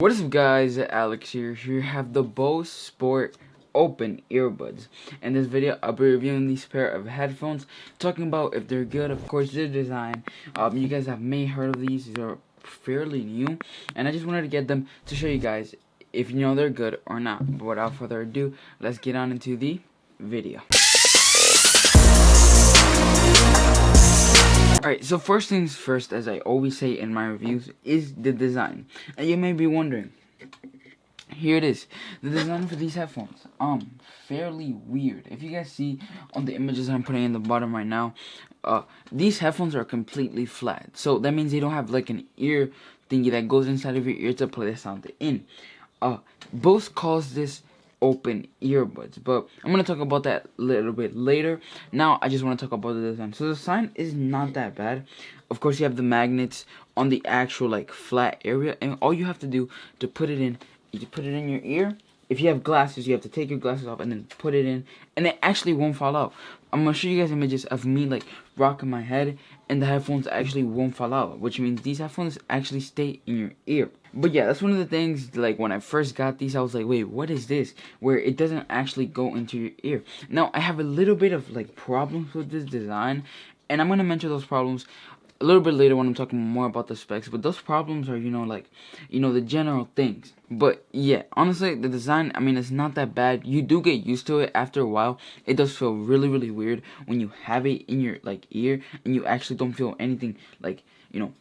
What is up, guys? Alex here. Here you have the Bose Sport open earbuds. In this video, I'll be reviewing these pair of headphones, talking about if they're good, of course, their design. You guys have may heard of these. These are fairly new, and I just wanted to get them to show you guys if you know they're good or not. But without further ado, let's get on into the video. Alright, so first things first, as I always say in my reviews, is the design. And you may be wondering, here it is. The design for these headphones, fairly weird. If you guys see on the images that I'm putting in the bottom right now, these headphones are completely flat. So that means they don't have like an ear thingy that goes inside of your ear to play the sound in. Bose calls this open earbuds, but I'm gonna talk about that a little bit later. Now I just want to talk about the design. So the design is not that bad. Of course, you have the magnets on the actual like flat area, and all you have to do to put it in, you put it in your ear. If you have glasses, you have to take your glasses off and then put it in, and it actually won't fall out. I'm gonna show you guys images of me like rocking my head, and the headphones actually won't fall out, which means these headphones actually stay in your ear. But yeah, that's one of the things, like when I first got these, I was like, wait, what is this? Where it doesn't actually go into your ear. Now, I have a little bit of like problems with this design, and I'm gonna mention those problems a little bit later when I'm talking more about the specs. But those problems are, the general things. But yeah, honestly, the design, I mean, it's not that bad. You do get used to it after a while. It does feel really, really weird when you have it in your like ear and you actually don't feel anything like,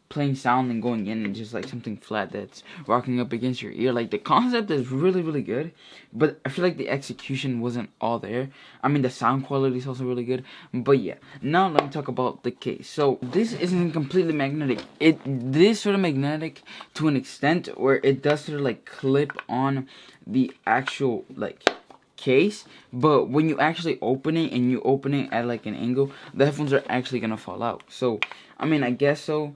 playing sound and going in and just like something flat that's rocking up against your ear. Like the concept is really, really good, but I feel like the execution wasn't all there. I mean, the sound quality is also really good, but yeah. Now let me talk about the case. So this isn't completely magnetic. It is sort of magnetic to an extent where it does sort of like clip on the actual like case, but when you actually open it and you open it at like an angle, the headphones are actually gonna fall out. So I mean, I guess so,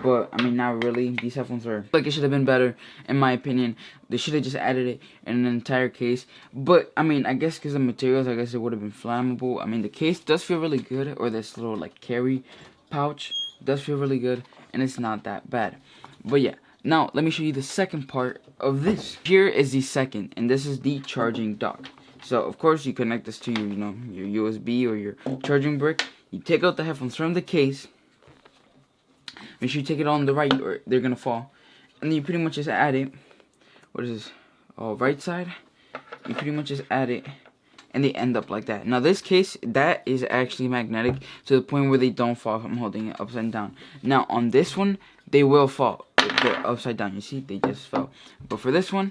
but I mean, not really. These headphones are like, it should have been better in my opinion. They should have just added it in an entire case. But I mean, I guess because of materials, I guess it would have been flammable. I mean, the case does feel really good, or this little like carry pouch does feel really good, and it's not that bad. But yeah, now let me show you the second part of this. Here is the second, and this is the charging dock. So of course you connect this to your, your USB or your charging brick. You take out the headphones from the case. Make sure you take it on the right, or they're gonna fall. And then you pretty much just add it. What is this? Oh, right side. You pretty much just add it, and they end up like that. Now this case, that is actually magnetic to the point where they don't fall if I'm holding it upside down. Now on this one, they will fall if they're upside down. You see, they just fell. But for this one,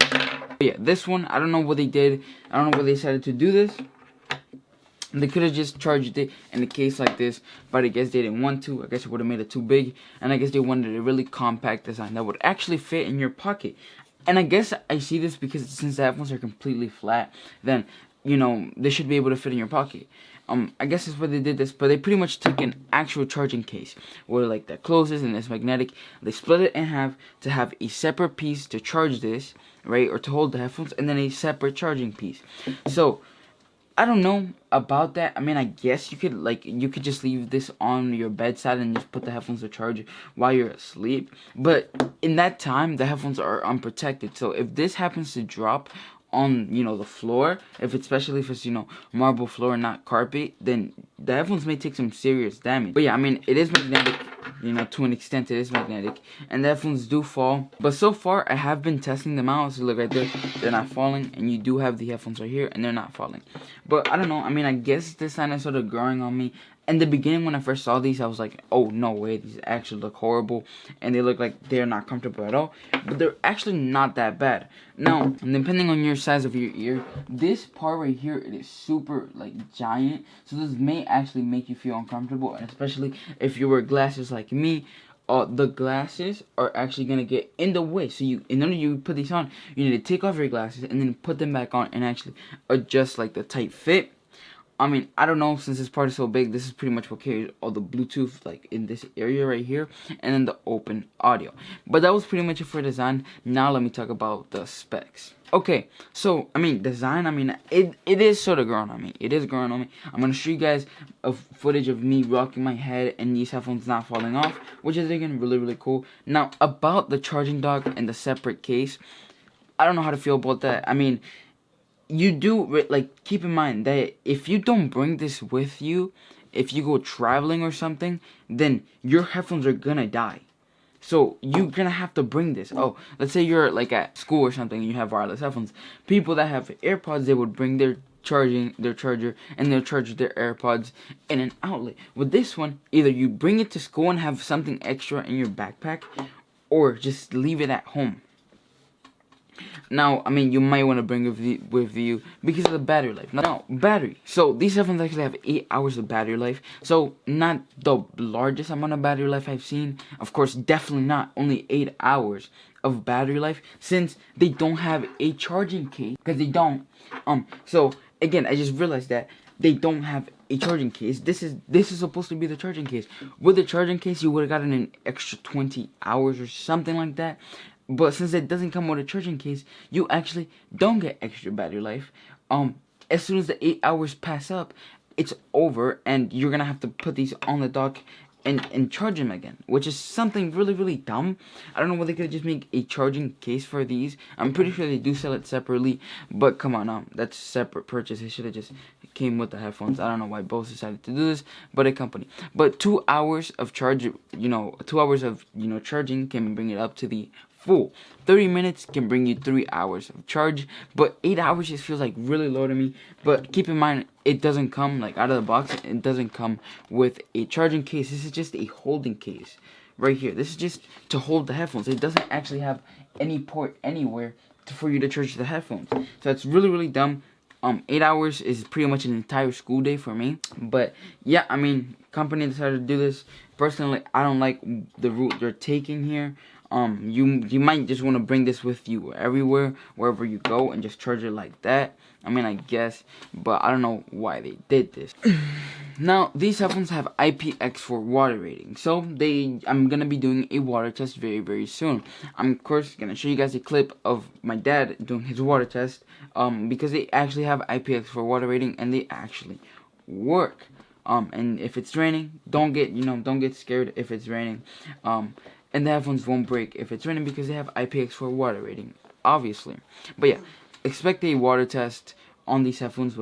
yeah, this one, I don't know what they did. I don't know why they decided to do this. They could have just charged it in a case like this, but I guess they didn't want to. I guess it would have made it too big, and I guess they wanted a really compact design that would actually fit in your pocket. And I guess I see this because since the headphones are completely flat, then, they should be able to fit in your pocket. I guess that's why they did this, but they pretty much took an actual charging case where like that closes and it's magnetic. They split it in half to have a separate piece to charge this, right, or to hold the headphones, and then a separate charging piece. So I don't know about that. I mean, I guess you could just leave this on your bedside and just put the headphones to charge while you're asleep. But in that time, the headphones are unprotected. So if this happens to drop on, the floor, especially if it's, marble floor, not carpet, then the headphones may take some serious damage. But yeah, I mean, it is magnetic. To an extent it is magnetic, and the headphones do fall. But so far I have been testing them out. So look right there, they're not falling, and you do have the headphones right here and they're not falling. But I don't know, I mean, I guess this sign is sort of growing on me. In the beginning when I first saw these, I was like, oh no way, these actually look horrible, and they look like they're not comfortable at all. But they're actually not that bad. Now, depending on your size of your ear, this part right here, it is super like giant, so this may actually make you feel uncomfortable, and especially if you wear glasses like me. The glasses are actually gonna get in the way. So in order you put these on, you need to take off your glasses and then put them back on and actually adjust like the tight fit. I mean, I don't know, since this part is so big, this is pretty much what carries all the Bluetooth, like, in this area right here, and then the open audio. But that was pretty much it for design. Now let me talk about the specs. Okay, so, I mean, design, I mean, it is sort of growing on me. It is growing on me. I'm going to show you guys a footage of me rocking my head and these headphones not falling off, which is, again, really, really cool. Now, about the charging dock and the separate case, I don't know how to feel about that. I mean, you do, like, keep in mind that if you don't bring this with you, if you go traveling or something, then your headphones are gonna die. So you're gonna have to bring this. Oh, let's say you're like at school or something and you have wireless headphones. People that have AirPods, they would bring their charger, and they'll charge their AirPods in an outlet. With this one, either you bring it to school and have something extra in your backpack, or just leave it at home. Now, I mean, you might want to bring it with you because of the battery life. Now, battery. So, these headphones actually have 8 hours of battery life. So, not the largest amount of battery life I've seen. Of course, definitely not only 8 hours of battery life, since they don't have a charging case. Because they don't. So, again, I just realized that they don't have a charging case. This is supposed to be the charging case. With the charging case, you would have gotten an extra 20 hours or something like that. But since it doesn't come with a charging case, you actually don't get extra battery life. As soon as the 8 hours pass up, it's over, and you're gonna have to put these on the dock and charge them again, which is something really, really dumb. I don't know whether they could just make a charging case for these. I'm pretty sure they do sell it separately, but come on, that's a separate purchase. It should have just came with the headphones. I don't know why Bose decided to do this, but a company. But 2 hours of charge, 2 hours of charging can bring it up to the full. 30 minutes can bring you 3 hours of charge, but 8 hours just feels like really low to me. But keep in mind, it doesn't come like out of the box. It doesn't come with a charging case. This is just a holding case right here. This is just to hold the headphones. It doesn't actually have any port anywhere for you to charge the headphones. So it's really, really dumb. 8 hours is pretty much an entire school day for me. But yeah, I mean, company decided to do this. Personally, I don't like the route they're taking here. You might just want to bring this with you everywhere, wherever you go, and just charge it like that. I mean, I guess, but I don't know why they did this. Now, these headphones have IPX4 water rating, so I'm gonna be doing a water test very, very soon. I'm of course gonna show you guys a clip of my dad doing his water test, because they actually have IPX4 water rating and they actually work. And if it's raining, don't get scared if it's raining. And the headphones won't break if it's raining because they have IPX4 water rating, obviously. But yeah, expect a water test on these headphones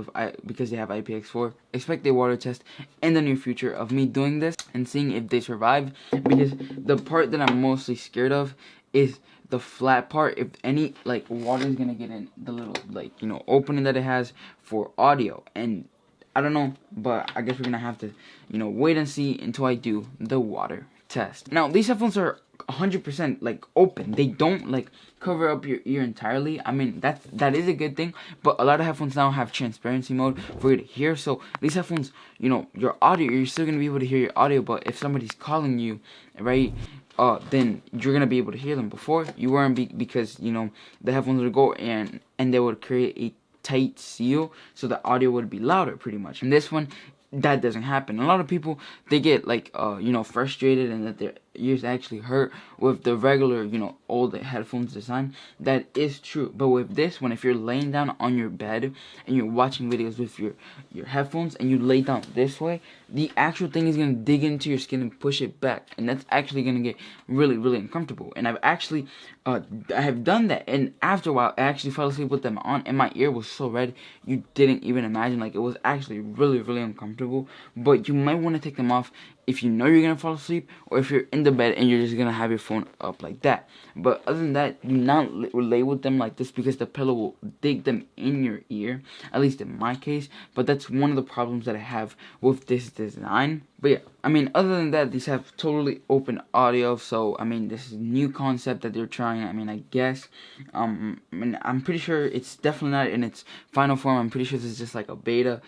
because they have IPX4. Expect a water test in the near future of me doing this and seeing if they survive. Because the part that I'm mostly scared of is the flat part. If any water is gonna get in the little opening that it has for audio. And I don't know, but I guess we're gonna have to wait and see until I do the water test. Now, these headphones are 100% open. They don't cover up your ear entirely. I mean, that is a good thing, but a lot of headphones now have transparency mode for you to hear. So these headphones, your audio, you're still gonna be able to hear your audio, but if somebody's calling you, right, then you're gonna be able to hear them. Before you weren't, because the headphones would go and they would create a tight seal, so the audio would be louder pretty much. And this one, that doesn't happen. A lot of people, they get frustrated and that their ears actually hurt with the regular old headphones design. That is true, but with this one, if you're laying down on your bed and you're watching videos with your headphones and you lay down this way, the actual thing is gonna dig into your skin and push it back, and that's actually gonna get really, really uncomfortable. And I've actually I have done that, and after a while I actually fell asleep with them on, and my ear was so red you didn't even imagine. It was actually really, really uncomfortable. But you might want to take them off if you know you're gonna fall asleep, or if you're in the bed and you're just gonna have your phone up like that. But other than that, do not lay with them like this, because the pillow will dig them in your ear, at least in my case. But that's one of the problems that I have with this design. But yeah, I mean, other than that, these have totally open audio. So I mean, this is a new concept that they're trying. I mean, I guess I mean, I'm pretty sure it's definitely not in its final form. I'm pretty sure this is just like a beta,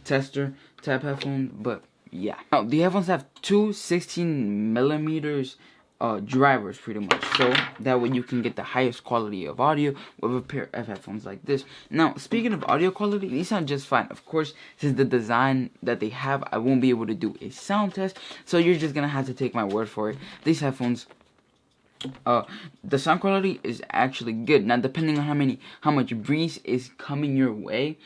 tester type headphone. But yeah, now the headphones have two 16mm drivers pretty much, so that way you can get the highest quality of audio with a pair of headphones like this. Now, speaking of audio quality, these sound just fine. Of course, since the design that they have, I won't be able to do a sound test, so you're just gonna have to take my word for it. These headphones, the sound quality is actually good. Now, depending on how much breeze is coming your way,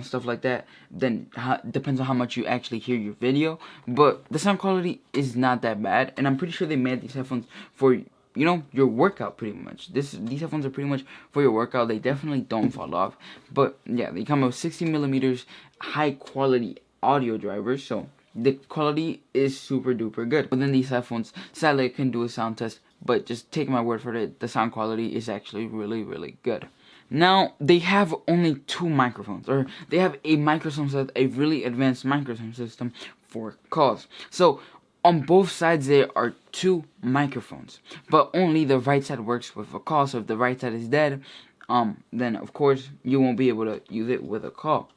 stuff like that, then depends on how much you actually hear your video. But the sound quality is not that bad, and I'm pretty sure they made these headphones for your workout pretty much. These headphones are pretty much for your workout. They definitely don't fall off. But yeah, they come with 60 millimeters high quality audio drivers, so the quality is super duper good. Within these headphones, sadly I couldn't do a sound test, but just take my word for it, the sound quality is actually really, really good. Now, they have only 2 microphones, or they have a microphone set, a really advanced microphone system for calls. So, on both sides there are 2 microphones, but only the right side works with a call. So if the right side is dead, then of course you won't be able to use it with a call.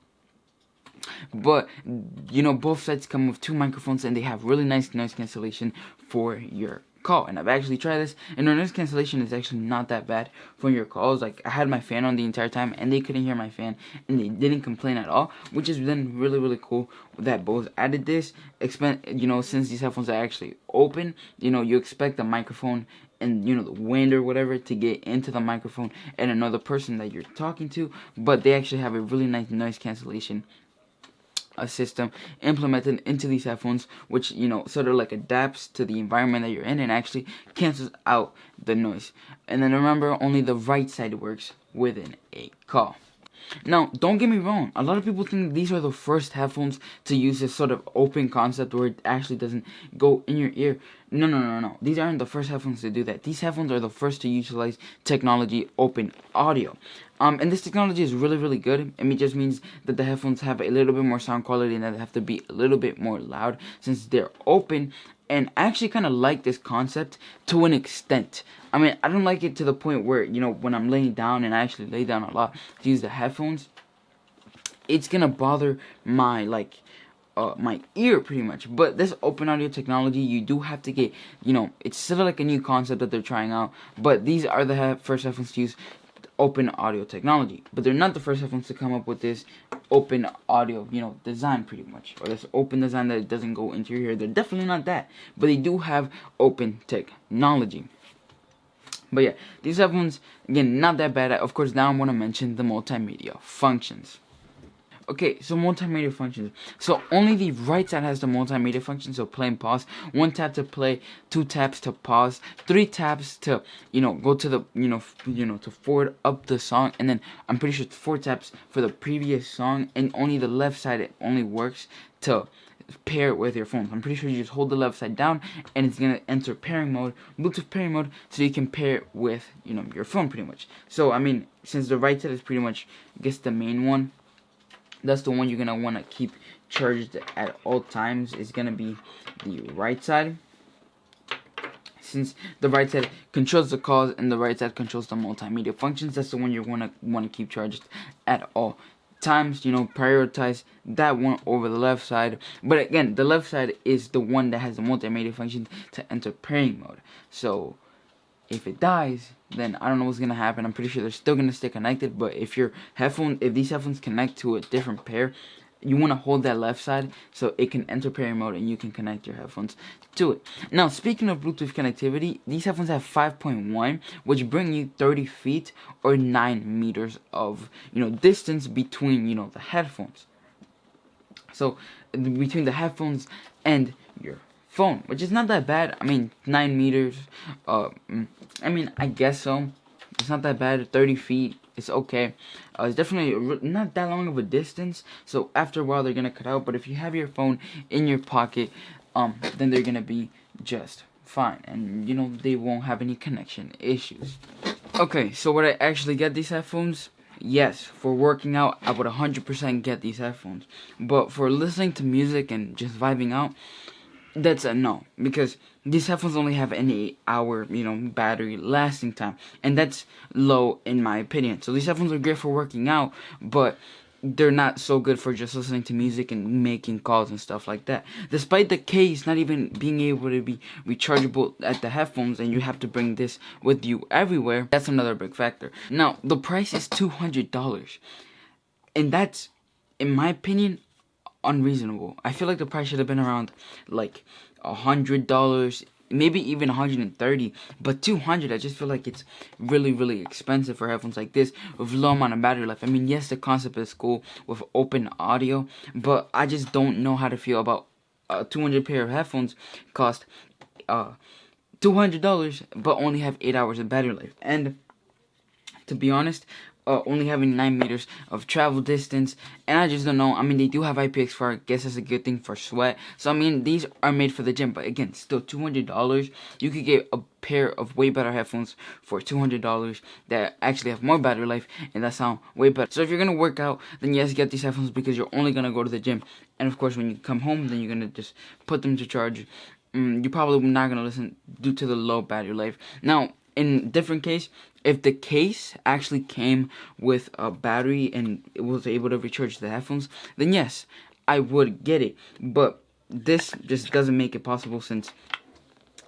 But both sides come with 2 microphones, and they have really nice noise cancellation for your call. And I've actually tried this, and the noise cancellation is actually not that bad for your calls. Like, I had my fan on the entire time, and they couldn't hear my fan, and they didn't complain at all, which is then really, really cool that Bose added this. Since these headphones are actually open, you expect the microphone and the wind or whatever to get into the microphone and another person that you're talking to, but they actually have a really nice noise cancellation system implemented into these headphones, which sort of like adapts to the environment that you're in and actually cancels out the noise. And then remember, only the right side works within a call. Now, don't get me wrong, a lot of people think these are the first headphones to use this sort of open concept where it actually doesn't go in your ear. No. These aren't the first headphones to do that. These headphones are the first to utilize technology open audio. And this technology is really, really good. It just means that the headphones have a little bit more sound quality and that they have to be a little bit more loud since they're open. And I actually kind of like this concept to an extent. I mean, I don't like it to the point where, when I'm laying down, and I actually lay down a lot to use the headphones, it's going to bother my, my ear pretty much. But this open audio technology, you do have to get, it's sort of like a new concept that they're trying out. But these are the first headphones to use open audio technology, but they're not the first headphones to come up with this open audio design pretty much, or this open design that it doesn't go into your ear. They're definitely not that, but they do have open technology. But yeah, these headphones, again, not that bad. Of course, now I want to mention the multimedia functions. Okay, so multimedia functions. So only the right side has the multimedia function, so play and pause. 1 tap to play, 2 taps to pause, 3 taps to, go to the, to forward up the song, and then I'm pretty sure 4 taps for the previous song, and only the left side, it only works to pair it with your phone. I'm pretty sure you just hold the left side down, and it's gonna enter pairing mode, Bluetooth pairing mode, so you can pair it with, your phone pretty much. So, I mean, since the right side is pretty much, I guess, the main one, that's the one you're going to want to keep charged at all times, is going to be the right side. Since the right side controls the calls and the right side controls the multimedia functions, that's the one you're going to want to keep charged at all times. Prioritize that one over the left side. But again, the left side is the one that has the multimedia function to enter pairing mode. So if it dies, then I don't know what's gonna happen. I'm pretty sure they're still gonna stay connected, but if these headphones connect to a different pair, you want to hold that left side so it can enter pairing mode and you can connect your headphones to it. Now, speaking of Bluetooth connectivity, these headphones have 5.1, which bring you 30 feet or 9 meters of distance between the headphones. So between the headphones and your phone, which is not that bad. I mean, 9 meters, I guess so. It's not that bad. 30 feet, it's okay. It's definitely not that long of a distance, so after a while they're gonna cut out. But if you have your phone in your pocket, then they're gonna be just fine, and they won't have any connection issues. Okay, so would I actually get these headphones? Yes, for working out, I would 100% get these headphones. But for listening to music and just vibing out, that's a no, because these headphones only have an 8-hour, battery lasting time, and that's low in my opinion. So these headphones are great for working out, but they're not so good for just listening to music and making calls and stuff like that. Despite the case not even being able to be rechargeable at the headphones, and you have to bring this with you everywhere, that's another big factor. Now, the price is $200, and that's, in my opinion, unreasonable. I feel like the price should have been around like $100, maybe even $130, but $200, I just feel like it's really, really expensive for headphones like this with low amount of battery life. I mean, yes, the concept is cool with open audio, but I just don't know how to feel about a 200 pair of headphones cost $200, but only have 8 hours of battery life. And to be honest, only having 9 meters of travel distance, and I just don't know. I mean, they do have IPX4. I guess that's a good thing for sweat. So I mean, these are made for the gym, but again, still $200. You could get a pair of way better headphones for $200 that actually have more battery life and that sound way better. So if you're gonna work out, then yes, get these headphones, because you're only gonna go to the gym, and of course when you come home, then you're gonna just put them to charge. You're probably not gonna listen due to the low battery life. Now, in different case, if the case actually came with a battery and it was able to recharge the headphones, then yes, I would get it. But this just doesn't make it possible, since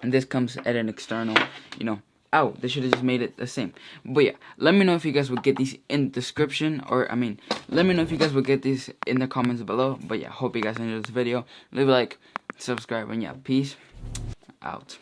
this comes at an external, they should have just made it the same. But yeah, let me know if you guys would get these in the description, or let me know if you guys would get these in the comments below. But yeah, hope you guys enjoyed this video. Leave a like, subscribe, and yeah, peace out.